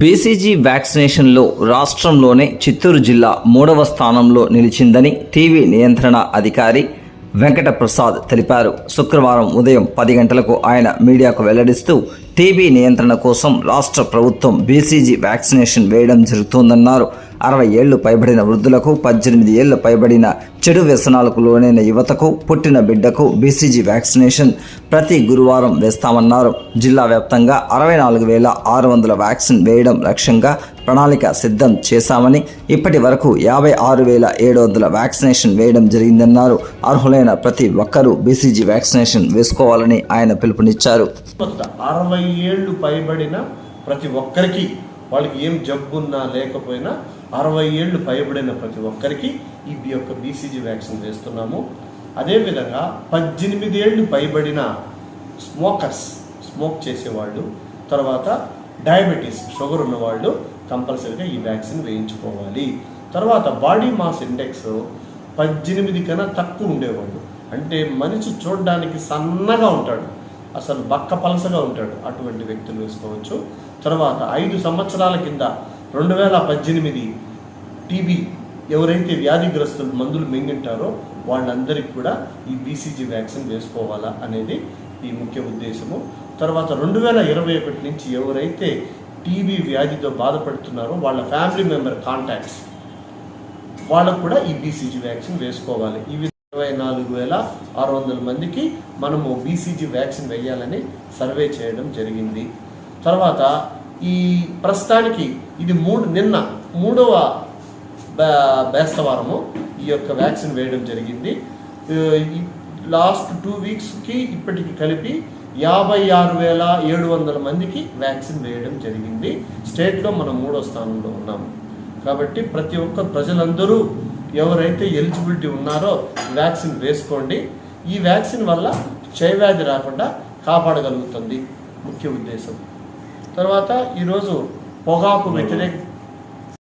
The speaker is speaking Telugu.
బీసీజీ వ్యాక్సినేషన్లో రాష్ట్రంలోనే చిత్తూరు జిల్లా 3వ స్థానంలో నిలిచిందని టీవీ నియంత్రణ అధికారి వెంకట ప్రసాద్ తెలిపారు. శుక్రవారం ఉదయం 10 గంటలకు ఆయన మీడియాకు వెల్లడిస్తూ టీబీ నియంత్రణ కోసం రాష్ట్ర ప్రభుత్వం బీసీజీ వ్యాక్సినేషన్ వేయడం జరుగుతోందన్నారు. 60 ఏళ్లు పైబడిన వృద్ధులకు, 18 ఏళ్లు పైబడిన చెడు వ్యసనాలకు లోనైన యువతకు, పుట్టిన బిడ్డకు బీసీజీ వ్యాక్సినేషన్ ప్రతి గురువారం వేస్తామన్నారు. జిల్లా వ్యాప్తంగా 64,600 వ్యాక్సిన్ వేయడం లక్ష్యంగా ప్రణాళిక సిద్ధం చేశామని, ఇప్పటి వరకు 56,700 వ్యాక్సినేషన్ వేయడం జరిగిందన్నారు. అర్హులైన ప్రతి ఒక్కరూ బీసీజీ వ్యాక్సినేషన్ వేసుకోవాలని ఆయన పిలుపునిచ్చారు. 60 ఏళ్ళు పైబడిన ప్రతి ఒక్కరికి, వాళ్ళకి ఏం జబ్బున్నా లేకపోయినా 60 ఏళ్ళు పైబడిన ప్రతి ఒక్కరికి ఈ యొక్క బీసీజీ వ్యాక్సిన్ వేస్తున్నాము. అదేవిధంగా 18 ఏళ్ళు పైబడిన స్మోక్ చేసేవాళ్ళు, తర్వాత డయాబెటీస్ షుగర్ ఉన్నవాళ్ళు కంపల్సరీగా ఈ వ్యాక్సిన్ వేయించుకోవాలి. తర్వాత బాడీ మాస్ ఇండెక్స్ 18 కన్నా తక్కువ ఉండేవాళ్ళు, అంటే మనిషి చూడడానికి సన్నగా ఉంటాడు, అసలు బక్క పలసగా ఉంటాడు, అటువంటి వ్యక్తులు వేసుకోవచ్చు. తర్వాత 5 సంవత్సరాల కింద 2018 టీబీ ఎవరైతే వ్యాధిగ్రస్తులు మందులు మింగింటారో వాళ్ళందరికీ కూడా ఈ బీసీజీ వ్యాక్సిన్ వేసుకోవాలా అనేది ఈ ముఖ్య ఉద్దేశము. తర్వాత 2021 నుంచి ఎవరైతే టీబీ వ్యాధితో బాధపడుతున్నారో వాళ్ళ ఫ్యామిలీ మెంబర్ కాంటాక్ట్స్ వాళ్ళకు కూడా ఈ బీసీజీ వ్యాక్సిన్ వేసుకోవాలి. ఈ 24,600 మందికి మనము బీసీజీ వ్యాక్సిన్ వేయాలని సర్వే చేయడం జరిగింది. తర్వాత ఈ ప్రస్తుతానికి ఇది నిన్న 3వ బేస్తవారము ఈ యొక్క వ్యాక్సిన్ వేయడం జరిగింది. లాస్ట్ 2 వీక్స్కి ఇప్పటికి కలిపి 56,700 మందికి వ్యాక్సిన్ వేయడం జరిగింది. స్టేట్లో మనం 3వ స్థానంలో ఉన్నాము. కాబట్టి ప్రతి ఒక్క ప్రజలందరూ ఎవరైతే ఎలిజిబిలిటీ ఉన్నారో వ్యాక్సిన్ వేసుకోండి. ఈ వ్యాక్సిన్ వల్ల క్షయవ్యాధి రాకుండా కాపాడగలుగుతుంది ముఖ్య ఉద్దేశం. తర్వాత ఈరోజు పొగాకు వ్యతిరేక